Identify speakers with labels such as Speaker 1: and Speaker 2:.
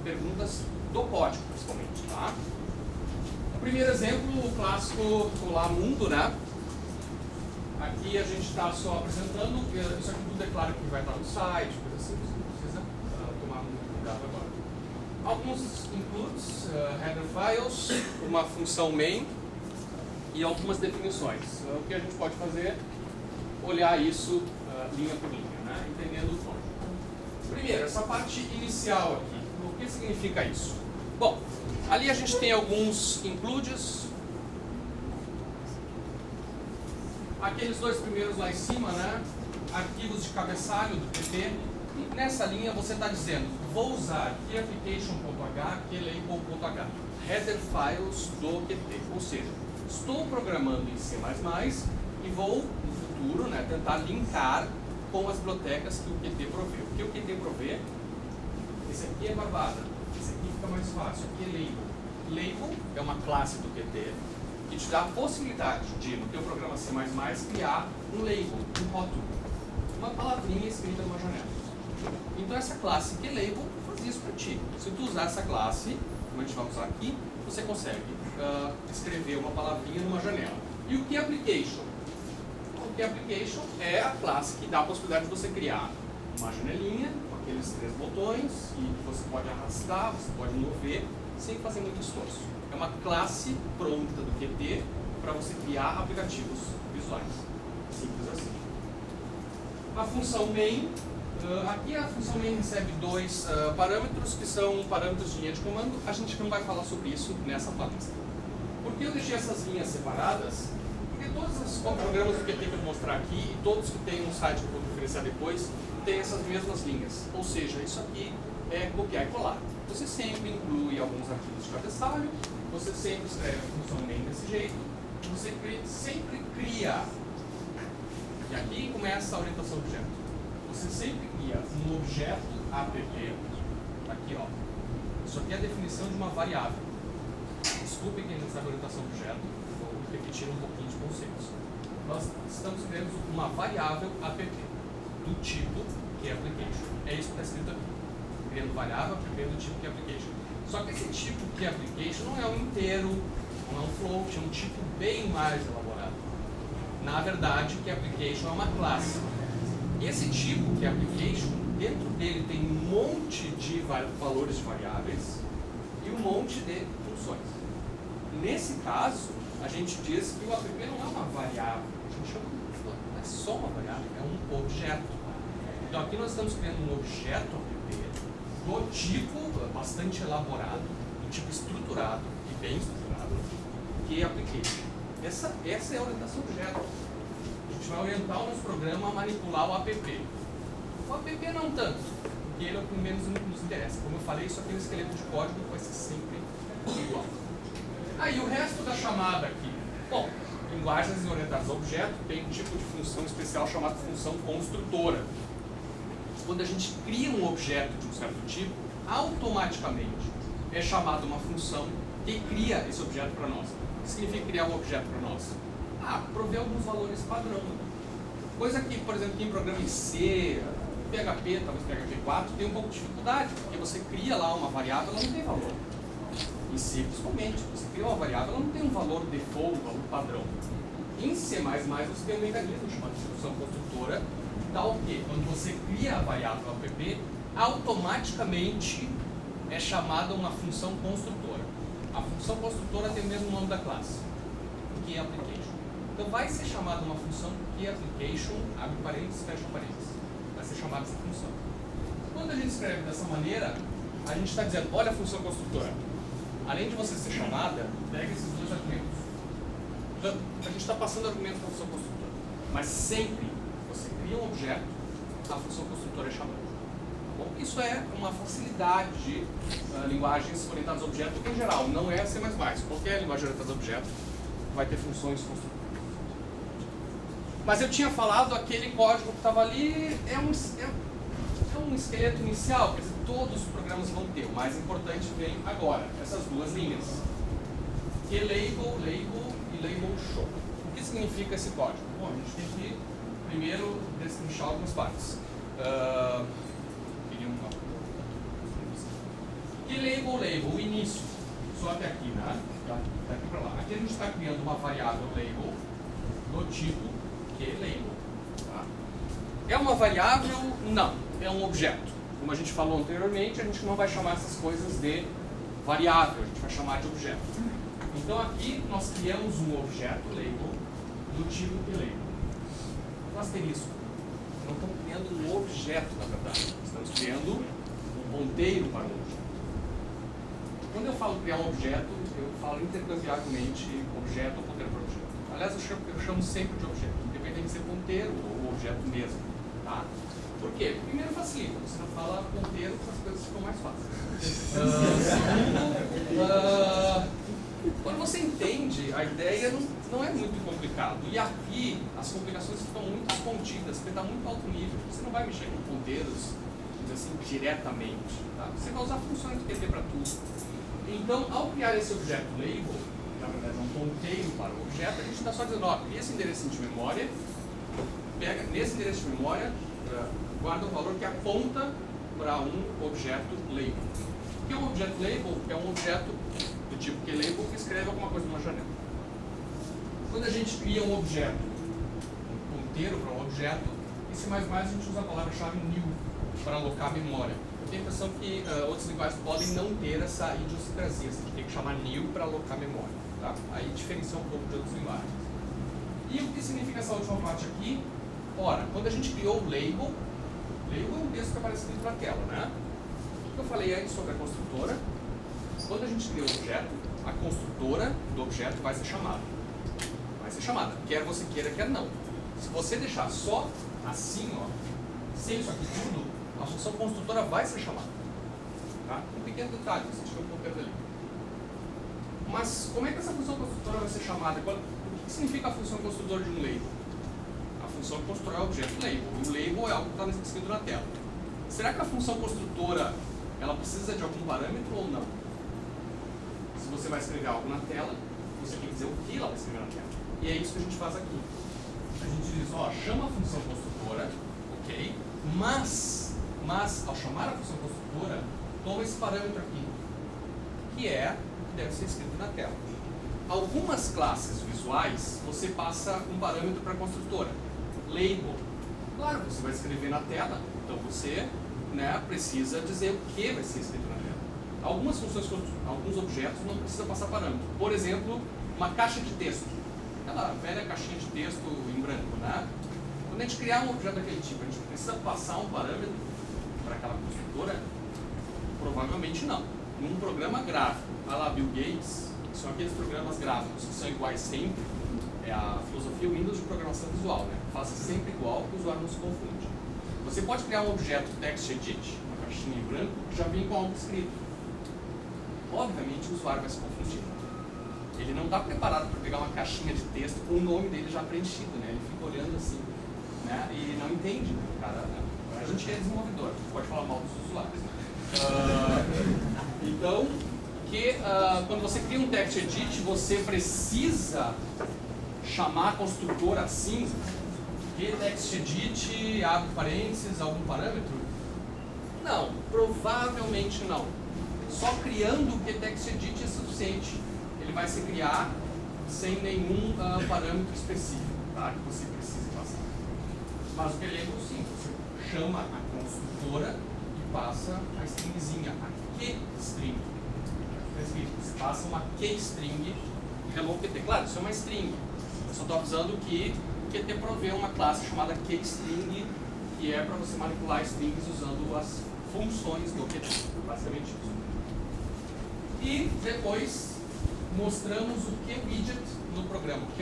Speaker 1: perguntas do código, principalmente, tá? O primeiro exemplo, o clássico lá mundo, né? Aqui a gente está só apresentando, isso aqui tudo é claro que vai estar no site, coisa assim, você não precisa tomar muito cuidado agora. Alguns includes, header files, uma função main e algumas definições. O que a gente pode fazer é olhar isso linha por linha, né? Entendendo o código. Primeiro, essa parte inicial aqui, o que significa isso? Bom, ali a gente tem alguns includes, aqueles dois primeiros lá em cima, né? Arquivos de cabeçalho do Qt. E nessa linha você está dizendo, vou usar keyApplication.h, keylabel.h, header files do Qt. Ou seja, estou programando em C++ e vou, no futuro, né, tentar linkar com as bibliotecas que o Qt provê. O que o Qt provê? Esse aqui é barbada, esse aqui fica mais fácil, aqui é label. Label é uma classe do Qt que te dá a possibilidade de, no teu programa C++, criar um label, um rótulo, uma palavrinha escrita numa janela. Então essa classe QLabel faz isso para ti. Se tu usar essa classe, como a gente vai usar aqui, você consegue escrever uma palavrinha numa janela. E o keyApplication? O keyApplication é a classe que dá a possibilidade de você criar uma janelinha com aqueles 3 botões e que você pode arrastar, você pode mover sem fazer muito esforço. É uma classe pronta do Qt para você criar aplicativos visuais. Simples assim. A função main, aqui a função main recebe 2 parâmetros que são parâmetros de linha de comando. A gente não vai falar sobre isso nessa palestra. Por que eu deixei essas linhas separadas? Porque todos os programas do Qt que eu vou mostrar aqui e todos que tem um site que eu vou referenciar depois têm essas mesmas linhas. Ou seja, isso aqui é copiar e colar. Você sempre inclui alguns arquivos de cabeçalho, você sempre escreve a função main desse jeito, você sempre cria. E aqui começa a orientação do objeto. Você sempre cria um objeto app, aqui ó. Isso aqui é a definição de uma variável. Desculpe quem não sabe a orientação do objeto, vou repetir um pouquinho de conceitos. Nós estamos criando uma variável app do tipo keyApplication. É isso que está escrito aqui. Criando variável app do tipo keyApplication. Só que esse tipo keyApplication não é um inteiro, não é um float, é um tipo bem mais elaborado. Na verdade, keyApplication é uma classe. Esse tipo keyApplication, dentro dele tem um monte de valores de variáveis e um monte de funções. Nesse caso, a gente diz que o app não é uma variável, a gente chama, não é só uma variável, é um objeto. Então aqui nós estamos criando um objeto app do tipo bastante elaborado, do tipo estruturado e bem estruturado, keyApplication. Essa é a orientação do objeto. A gente vai orientar o nosso programa a manipular o app. O app não tanto, porque ele é o que menos nos interessa. Como eu falei, isso aqui é um esqueleto de código que vai ser sempre igual. Aí o resto da chamada aqui. Bom, linguagens orientadas a objeto tem um tipo de função especial chamada função construtora. Quando a gente cria um objeto de um certo tipo, automaticamente é chamada uma função que cria esse objeto para nós. O que significa criar um objeto para nós? Prover alguns valores padrão. Coisa que, por exemplo, quem programa em C, PHP, talvez PHP 4, tem um pouco de dificuldade, porque você cria lá uma variável, ela não tem valor. Em C, principalmente, você cria uma variável, ela não tem um valor default, um valor padrão. Em C++, você tem um mecanismo chamado de função construtora, tal que, quando você cria a variável app, automaticamente é chamada uma função construtora. A função construtora tem o mesmo nome da classe, keyApplication. Então vai ser chamada uma função keyApplication, abre parênteses, fecha parênteses. Vai ser chamada essa função. Quando a gente escreve dessa maneira, a gente está dizendo, olha a função construtora. Além de você ser chamada, pega esses 2 argumentos. Então, a gente está passando argumentos para a função construtora. Mas sempre que você cria um objeto, a função construtora é chamada. Bom, isso é uma facilidade de linguagens orientadas a objeto em geral, não é C++. Qualquer linguagem orientada a objeto vai ter funções construtoras. Mas eu tinha falado, aquele código que estava ali é um esqueleto inicial, quer dizer, todos os programas vão ter. O mais importante vem agora, essas 2 linhas. Keylabel, label e label show. O que significa esse código? Bom, a gente tem que primeiro destrinchar algumas partes. label, o início, só até aqui, né? Daqui para lá. Aqui a gente está criando uma variável label do tipo QLabel. Tá? É uma variável? Não. É um objeto. Como a gente falou anteriormente, a gente não vai chamar essas coisas de variável, a gente vai chamar de objeto. Então aqui nós criamos um objeto label do tipo QLabel. Um asterisco. Não estamos criando um objeto, na verdade. Estamos criando um ponteiro para um objeto. Quando eu falo criar um objeto, eu falo intercambiavelmente objeto ou ponteiro para objeto. Aliás, eu chamo sempre de objeto, independente de ser ponteiro ou objeto mesmo. Tá? Por quê? Primeiro facilita, você não fala ponteiro, as coisas ficam mais fáceis. Quando você entende, a ideia não é muito complicado. E aqui as complicações ficam muito escondidas, porque está muito alto nível. Você não vai mexer com ponteiros, assim, diretamente. Tá? Você vai usar funções do QT para tudo. Então, ao criar esse objeto label, na verdade é um ponteiro para o objeto, a gente está só dizendo, ó, cria esse endereço de memória, pega nesse endereço de memória, guarda um valor que aponta para um objeto label. O que é um objeto label? É um objeto do tipo QLabel que escreve alguma coisa numa janela. Quando a gente cria um objeto, um ponteiro para um objeto, em C++ a gente usa a palavra-chave new para alocar memória. Eu tenho a impressão que outras linguagens podem não ter essa idiosincrasia, a gente tem que chamar new para alocar memória. Tá? Aí diferencia um pouco de outras linguagens. E o que significa essa última parte aqui? Ora, quando a gente criou o label é um texto que aparece dentro da tela, né? O que eu falei antes sobre a construtora? Quando a gente cria um objeto, a construtora do objeto vai ser chamada. Vai ser chamada, quer você queira, quer não. Se você deixar só assim, ó, sem isso aqui tudo, a função construtora vai ser chamada. Tá? Um pequeno detalhe, você tirou um ponteiro dali. Mas como é que essa função construtora vai ser chamada? O que significa a função construtora de um label? A função construtora é o objeto label. E o label é algo que está escrito na tela. Será que a função construtora ela precisa de algum parâmetro ou não? Se você vai escrever algo na tela, você tem que dizer o que ela vai escrever na tela. E é isso que a gente faz aqui. A gente diz, ó, chama a função construtora, ok? Mas ao chamar a função construtora, toma esse parâmetro aqui, que é o que deve ser escrito na tela. Algumas classes visuais, você passa um parâmetro para a construtora. Label. Claro, você vai escrever na tela, então você precisa dizer o que vai ser escrito na tela. Algumas funções, alguns objetos não precisam passar parâmetro. Por exemplo, uma caixa de texto. Aquela velha caixinha de texto em branco, né? Quando a gente criar um objeto daquele tipo, a gente precisa passar um parâmetro para aquela construtora? Provavelmente não. Num programa gráfico, a la Bill Gates, que são aqueles programas gráficos que são iguais sempre, é a filosofia Windows de programação visual, né? Faça sempre igual que o usuário não se confunde. Você pode criar um objeto TextEdit, uma caixinha em branco, que já vem com algo escrito. Obviamente o usuário vai se confundir. Ele não está preparado para pegar uma caixinha de texto com o nome dele já preenchido, né? Ele fica olhando assim, né? E não entende, né? Cara, né? A gente é desenvolvedor, pode falar mal dos usuários, né? Então, quando você cria um TextEdit, você precisa chamar a construtora assim, que TextEdit abre parênteses, algum parâmetro? Não, provavelmente não. Só criando o que TextEdit é suficiente. Ele vai se criar sem nenhum parâmetro específico, tá? Que você precise passar. Mas o que é sim, você chama a construtora e passa a stringzinha, a QString. Você passa uma QString e hello QT. Claro, isso é uma string. Eu só estou avisando que o QT provê uma classe chamada QString, que é para você manipular strings usando as funções do QT. Basicamente isso. E depois mostramos o QWidget no programa. O